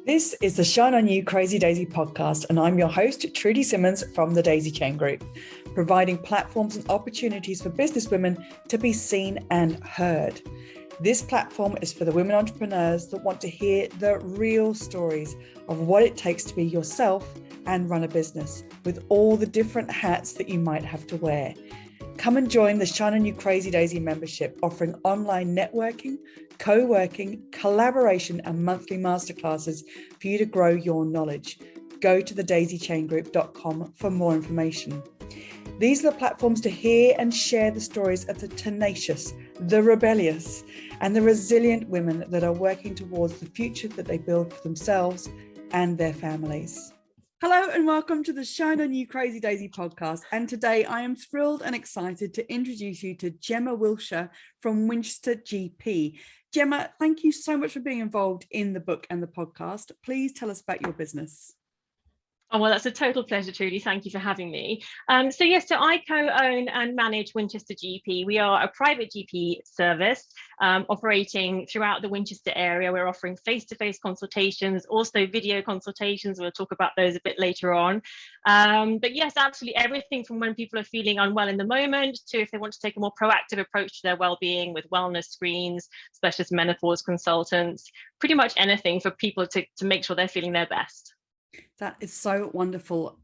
This is the Shine On You Crazy Daisy podcast, and I'm your host, Trudy Simmons from the Daisy Chain Group, providing platforms and opportunities for businesswomen to be seen and heard. This platform is for the women entrepreneurs that want to hear the real stories of what it takes to be yourself and run a business with all the different hats that you might have to wear. Come and join the Shine On You Crazy Daisy membership, offering online networking, co-working, collaboration, and monthly masterclasses for you to grow your knowledge. Go to thedaisychaingroup.com for more information. These are the platforms to hear and share the stories of the tenacious, the rebellious, and the resilient women that are working towards the future that they build for themselves and their families. Hello and welcome to the Shine On You Crazy Daisy podcast. And today I am thrilled and excited to introduce you to Gemma Willsher from Winchester GP. Gemma, thank you so much for being involved in the book and the podcast. Please tell us about your business. Oh, well, that's a total pleasure, Trudy. Thank you for having me. So I co-own and manage Winchester GP. We are a private GP service operating throughout the Winchester area. We're offering face-to-face consultations, also video consultations. We'll talk about those a bit later on. But yes, absolutely everything from when people are feeling unwell in the moment to if they want to take a more proactive approach to their well-being with wellness screens, specialist menopause consultants, pretty much anything for people to make sure they're feeling their best. That is so wonderful.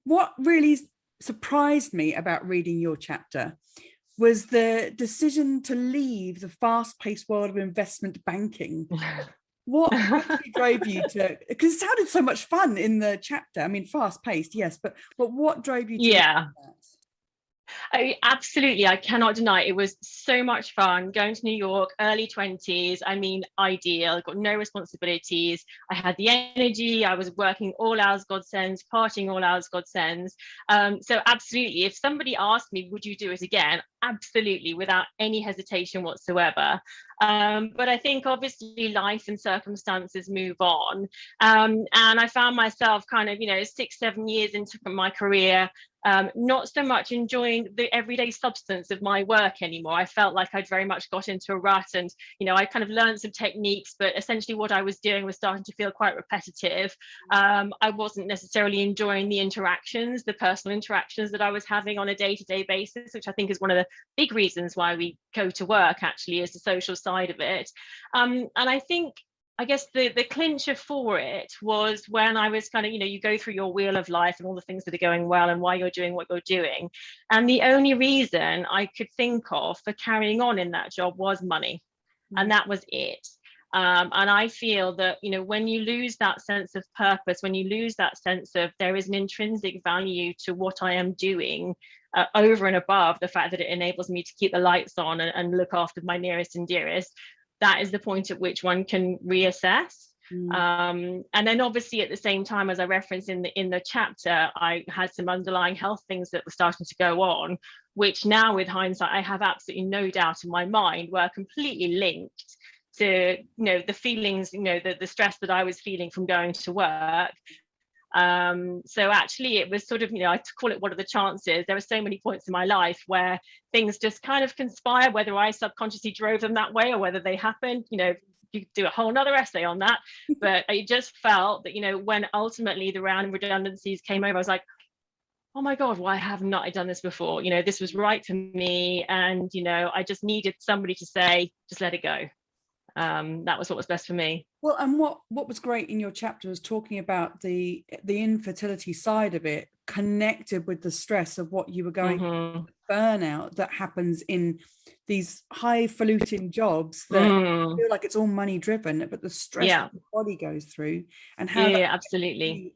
What really surprised me about reading your chapter was the decision to leave the fast-paced world of investment banking. What actually drove you to, because it sounded so much fun in the chapter. I mean, fast-paced, yes, but what drove you to do that? Absolutely, I cannot deny it was so much fun going to New York, early 20s. I mean, ideal. I got no responsibilities. I had the energy. I was working all hours God sends, partying all hours God sends. So absolutely, if somebody asked me, would you do it again? Absolutely, without any hesitation whatsoever. But I think obviously life and circumstances move on. And I found myself kind of, 6-7 years into my career, not so much enjoying the everyday substance of my work anymore. I felt like I'd very much got into a rut and, I kind of learned some techniques, but essentially what I was doing was starting to feel quite repetitive. I wasn't necessarily enjoying the personal interactions that I was having on a day-to-day basis, which I think is one of the big reasons why we go to work, actually, is the social side of it. And I guess the clincher for it was when I was kind of, you go through your wheel of life and all the things that are going well and why you're doing what you're doing. And the only reason I could think of for carrying on in that job was money. And that was it. And I feel that, when you lose that sense of purpose, when you lose that sense of there is an intrinsic value to what I am doing, over and above the fact that it enables me to keep the lights on and look after my nearest and dearest, that is the point at which one can reassess. And then obviously at the same time, as I referenced in the chapter, I had some underlying health things that were starting to go on, which now with hindsight, I have absolutely no doubt in my mind were completely linked to, the feelings, the stress that I was feeling from going to work. So actually it was sort of, I call it what are the chances. There are so many points in my life where things just kind of conspire, whether I subconsciously drove them that way or whether they happened. You could do a whole nother essay on that, but I just felt that, when ultimately the round of redundancies came over, I was like, oh my God, why haven't I done this before? This was right for me. And, I just needed somebody to say, just let it go. That was what was best for me. Well, and what was great in your chapter was talking about the infertility side of it, connected with the stress of what you were going through, the burnout that happens in these highfalutin jobs that feel like it's all money driven, but the stress that the body goes through and how that absolutely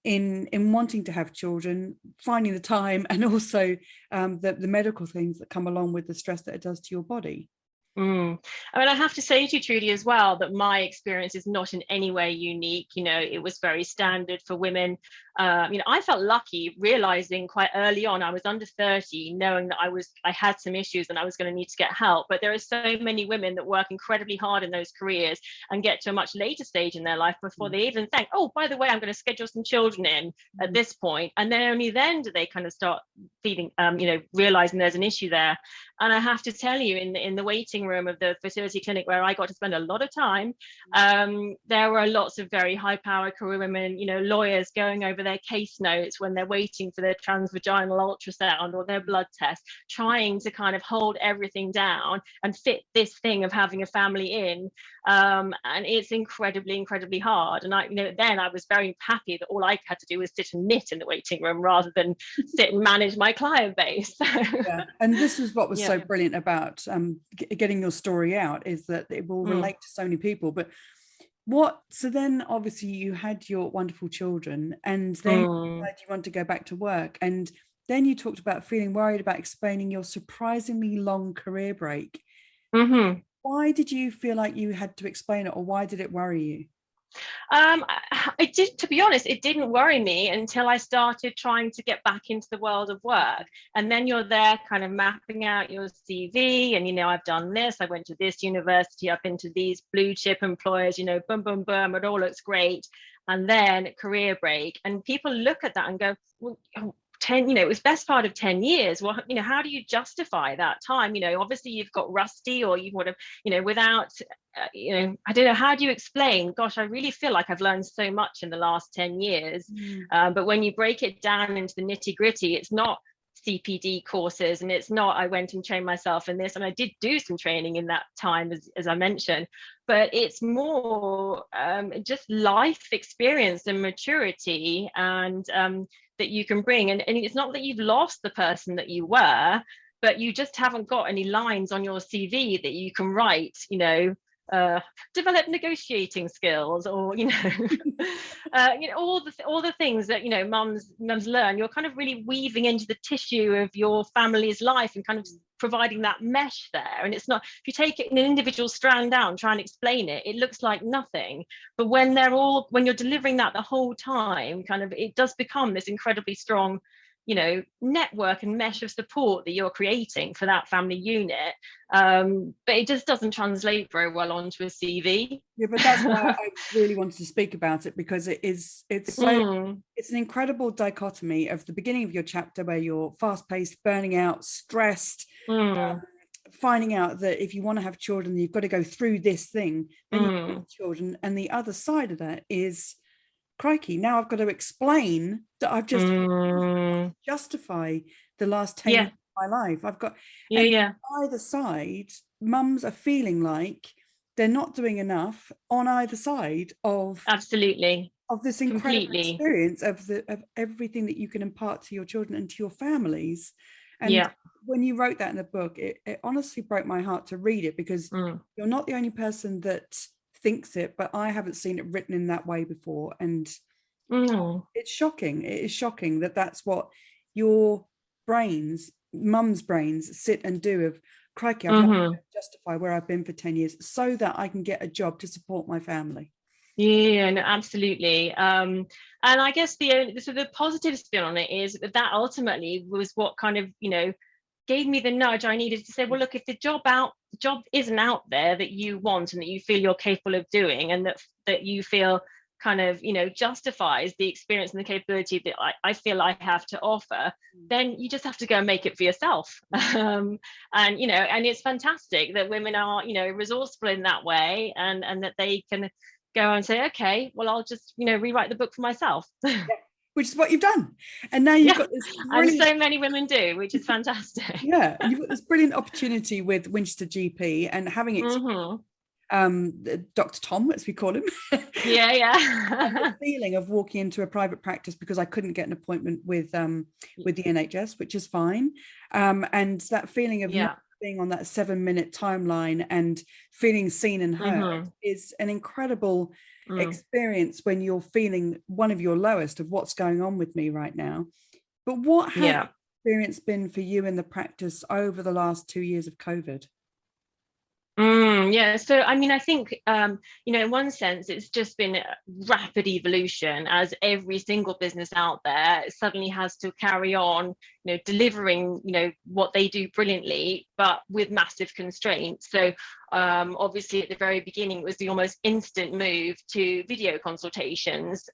in wanting to have children, finding the time, and also the medical things that come along with the stress that it does to your body. I mean, I have to say to you, Trudy, as well, that my experience is not in any way unique. It was very standard for women. I felt lucky realizing quite early on, I was under 30, knowing that I had some issues and I was going to need to get help. But there are so many women that work incredibly hard in those careers and get to a much later stage in their life before they even think, oh, by the way, I'm going to schedule some children in at this point. And then only then do they kind of start feeling, realizing there's an issue there. And I have to tell you, in the waiting waiting room of the fertility clinic where I got to spend a lot of time, there were lots of very high-powered career women, you know, lawyers going over their case notes when they're waiting for their transvaginal ultrasound or their blood test, trying to kind of hold everything down and fit this thing of having a family in. And it's incredibly hard. And then I was very happy that all I had to do was sit and knit in the waiting room rather than sit and manage my client base. Yeah. And this is what was so brilliant about getting your story out, is that it will relate to so many people. But so then obviously you had your wonderful children, and then you decided you wanted to go back to work, and then you talked about feeling worried about explaining your surprisingly long career break. Why did you feel like you had to explain it, or why did it worry you? It did, to be honest, it didn't worry me until I started trying to get back into the world of work. And then you're there kind of mapping out your CV, and, you know, I've done this, I went to this university, I've been to these blue chip employers, you know, boom, boom, boom, it all looks great. And then career break, and people look at that and go, well, 10, you know, it was best part of 10 years. Well, you know, how do you justify that time? You know, obviously you've got rusty, or you would have, you know, without, you know, I don't know, how do you explain, gosh, I really feel like I've learned so much in the last 10 years. But when you break it down into the nitty gritty, it's not CPD courses, and it's not, I went and trained myself in this, and I did do some training in that time, as I mentioned, but it's more just life experience and maturity, and that you can bring. And it's not that you've lost the person that you were, but you just haven't got any lines on your CV that you can write, you know, develop negotiating skills, or, you know, you know, all the things that, you know, mums learn. You're kind of really weaving into the tissue of your family's life and kind of providing that mesh there. And it's not, if you take it in an individual strand out and try and explain it, it looks like nothing. But when you're delivering that the whole time, kind of, it does become this incredibly strong, you know, network and mesh of support that you're creating for that family unit. But it just doesn't translate very well onto a CV. Yeah, but that's why I really wanted to speak about it, because it's an incredible dichotomy of the beginning of your chapter, where you're fast-paced, burning out, stressed, finding out that if you want to have children, you've got to go through this thing, then you have children, and the other side of that is, crikey, now I've got to explain that I've just justify the last 10 years of my life. I've got either side, mums are feeling like they're not doing enough on either side of this incredible experience of everything that you can impart to your children and to your families. And when you wrote that in the book, it honestly broke my heart to read it, because you're not the only person that thinks it, but I haven't seen it written in that way before. And it's shocking. It is shocking that that's what your brains, mum's brains, sit and do, of, crikey, I've not to justify where I've been for 10 years so that I can get a job to support my family. Yeah, no, absolutely. And I guess the positive spin on it is that ultimately was what kind of, you know, gave me the nudge I needed to say, well, look, if the job isn't out there that you want and that you feel you're capable of doing, and that you feel kind of, you know, justifies the experience and the capability that I feel I have to offer, then you just have to go and make it for yourself. And, you know, and it's fantastic that women are, you know, resourceful in that way, and that they can go and say, okay, well, I'll just, you know, rewrite the book for myself. Which is what you've done. And now you've got this brilliant... And so many women do, which is fantastic. Yeah, you've got this brilliant opportunity with Winchester GP, and having Dr. Tom, as we call him. The feeling of walking into a private practice because I couldn't get an appointment with the NHS, which is fine. And that feeling of not being on that 7-minute timeline and feeling seen and heard is an incredible experience when you're feeling one of your lowest of what's going on with me right now. But what has the experience been for you in the practice over the last 2 years of COVID? So I mean, I think you know, in one sense it's just been a rapid evolution, as every single business out there suddenly has to carry on, you know, delivering, you know, what they do brilliantly, but with massive constraints. So obviously at the very beginning it was the almost instant move to video consultations,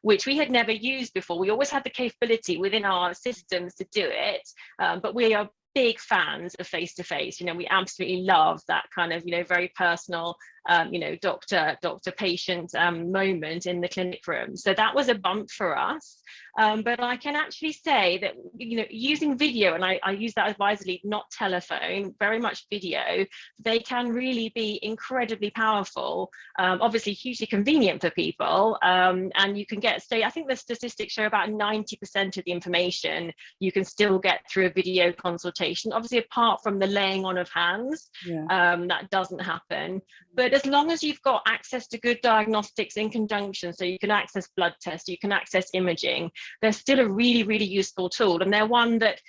which we had never used before. We always had the capability within our systems to do it, but we are big fans of face-to-face. We absolutely love that kind of, very personal, doctor patient moment in the clinic room. So that was a bump for us. But I can actually say that, using video, and I use that advisedly, not telephone, very much video, they can really be incredibly powerful, obviously hugely convenient for people. And you can I think the statistics show about 90% of the information you can still get through a video consultation, obviously apart from the laying on of hands. That doesn't happen. But as long as you've got access to good diagnostics in conjunction, so you can access blood tests, you can access imaging, they're still a really, really useful tool. And they're one that,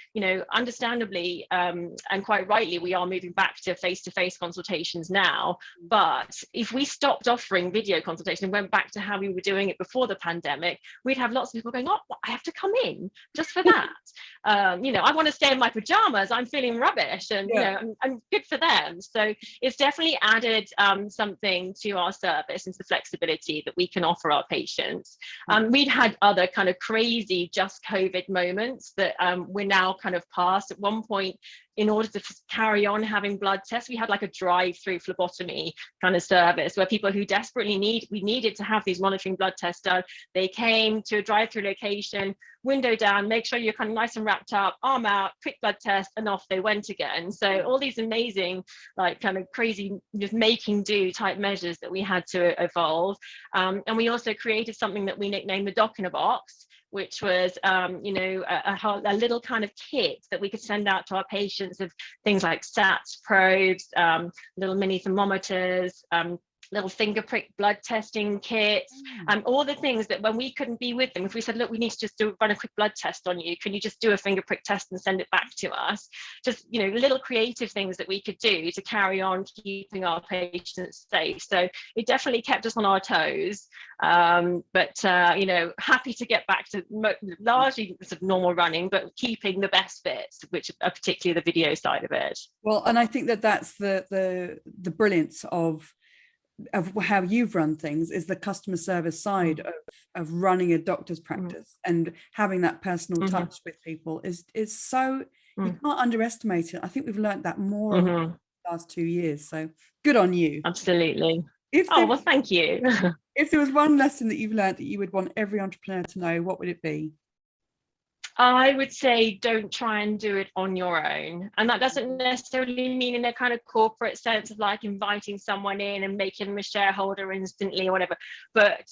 understandably, and quite rightly, we are moving back to face-to-face consultations now. But if we stopped offering video consultation and went back to how we were doing it before the pandemic, we'd have lots of people going, oh, I have to come in just for that. I want to stay in my pajamas, I'm feeling rubbish, and and good for them. So it's definitely added something to our service, and the flexibility that we can offer our patients. We'd had other kind of crazy just COVID moments that we're now kind of past. At one point, in order to carry on having blood tests, we had like a drive-through phlebotomy kind of service where people who desperately needed to have these monitoring blood tests done, they came to a drive-through location, window down, make sure you're kind of nice and wrapped up, arm out, quick blood test, and off they went again. So all these amazing, like kind of crazy, just making do type measures that we had to evolve. And we also created something that we nicknamed the Doc in a Box, which was, a little kind of kit that we could send out to our patients of things like SATs probes, little mini thermometers, little finger prick blood testing kits, all the things that when we couldn't be with them, if we said, look, we need to just run a quick blood test on you, can you just do a finger prick test and send it back to us? Just, little creative things that we could do to carry on keeping our patients safe. So it definitely kept us on our toes. But happy to get back to largely sort of normal running, but keeping the best bits, which are particularly the video side of it. Well, and I think that's the brilliance of how you've run things, is the customer service side of running a doctor's practice, and having that personal touch with people is so, you can't underestimate it. I think we've learned that more over the last 2 years. So good on you. Absolutely. Well, thank you. If there was one lesson that you've learned that you would want every entrepreneur to know, what would it be? I would say don't try and do it on your own. And that doesn't necessarily mean in a kind of corporate sense of like inviting someone in and making them a shareholder instantly or whatever. But,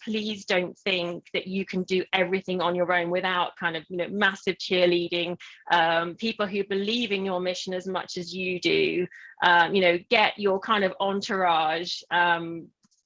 please don't think that you can do everything on your own without kind of, massive cheerleading, people who believe in your mission as much as you do. Get your kind of entourage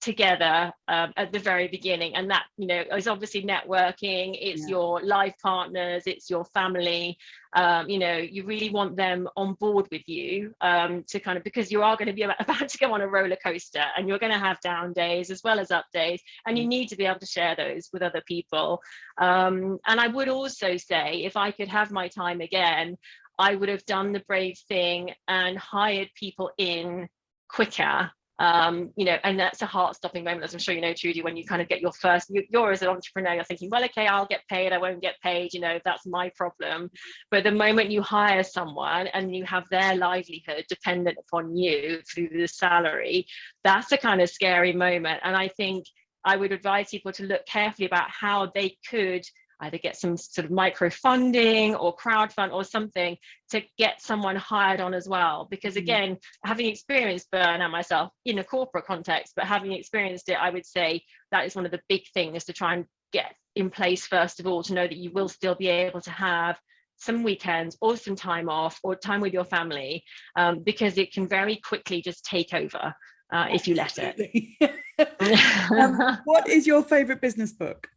together at the very beginning, and that is obviously networking, it's your life partners, it's your family. You really want them on board with you, to kind of, because you are going to be about to go on a roller coaster, and you're going to have down days as well as up days, and you need to be able to share those with other people. And I would also say, if I could have my time again, I would have done the brave thing and hired people in quicker. And that's a heart-stopping moment, as I'm sure you know, Trudy, when you kind of get your first, you're as an entrepreneur, you're thinking, well, okay, I'll get paid, I won't get paid, that's my problem. But the moment you hire someone and you have their livelihood dependent upon you through the salary, that's a kind of scary moment. And I think I would advise people to look carefully about how they could either get some sort of micro funding or crowdfund or something to get someone hired on as well. Because again, having experienced burnout myself in a corporate context, but having experienced it, I would say that is one of the big things to try and get in place, first of all, to know that you will still be able to have some weekends or some time off or time with your family, because it can very quickly just take over if you let it. What is your favorite business book?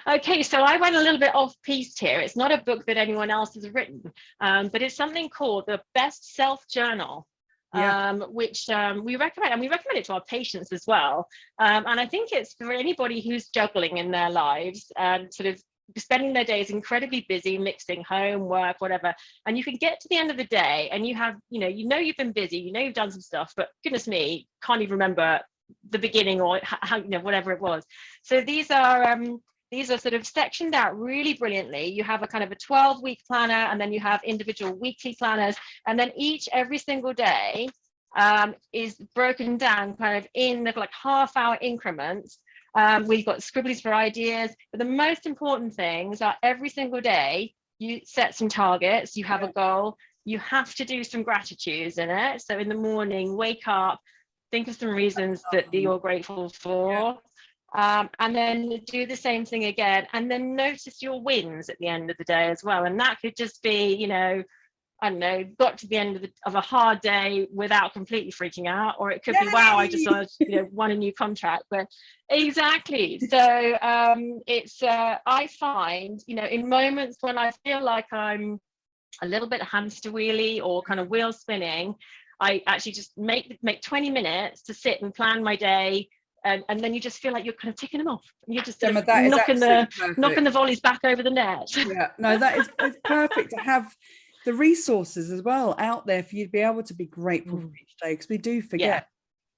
Okay, so I went a little bit off piste here. It's not a book that anyone else has written, but it's something called The Best Self Journal, which we recommend, and we recommend it to our patients as well. And I think it's for anybody who's juggling in their lives and sort of spending their days incredibly busy, mixing home, work, whatever. And you can get to the end of the day and you have, you've been busy, you've done some stuff, but goodness me, can't even remember the beginning or how, whatever it was. So these are these are sort of sectioned out really brilliantly. You have a kind of a 12-week planner, and then you have individual weekly planners, and then every single day is broken down kind of in the like half-hour increments. We've got scribblies for ideas, but the most important things are every single day you set some targets, you have a goal, you have to do some gratitudes in it. So in the morning, wake up, think of some reasons that you're grateful for. And then do the same thing again, and then notice your wins at the end of the day as well. And that could just be, you know, I don't know, got to the end of a hard day without completely freaking out, or it could be, wow, I just won a new contract. But exactly. So it's I find, you know, in moments when I feel like I'm a little bit hamster wheelie or kind of wheel spinning, I actually just make 20 minutes to sit and plan my day. And then you just feel like you're kind of ticking them off. You're just sort of knocking the volleys back over the net. Yeah, no, it's perfect to have the resources as well out there for you to be able to be grateful for each day, because we do forget.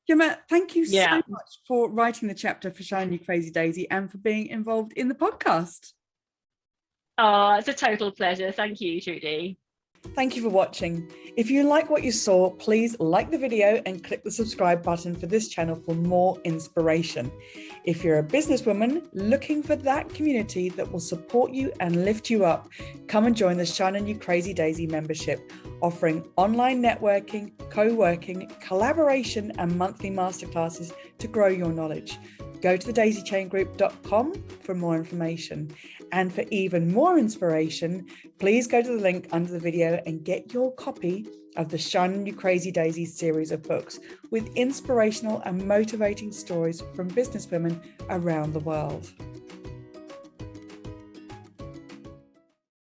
Gemma, thank you so much for writing the chapter for Shine You Crazy Daisy and for being involved in the podcast. Oh, it's a total pleasure. Thank you, Trudy. Thank you for watching. If you like what you saw, please like the video and click the subscribe button for this channel for more inspiration. If you're a businesswoman looking for that community that will support you and lift you up, come and join the Shine On You Crazy Daisy membership, offering online networking, co-working, collaboration, and monthly masterclasses to grow your knowledge. Go to thedaisychaingroup.com for more information. And for even more inspiration, please go to the link under the video and get your copy of the Shine On You Crazy Daisy series of books with inspirational and motivating stories from businesswomen around the world.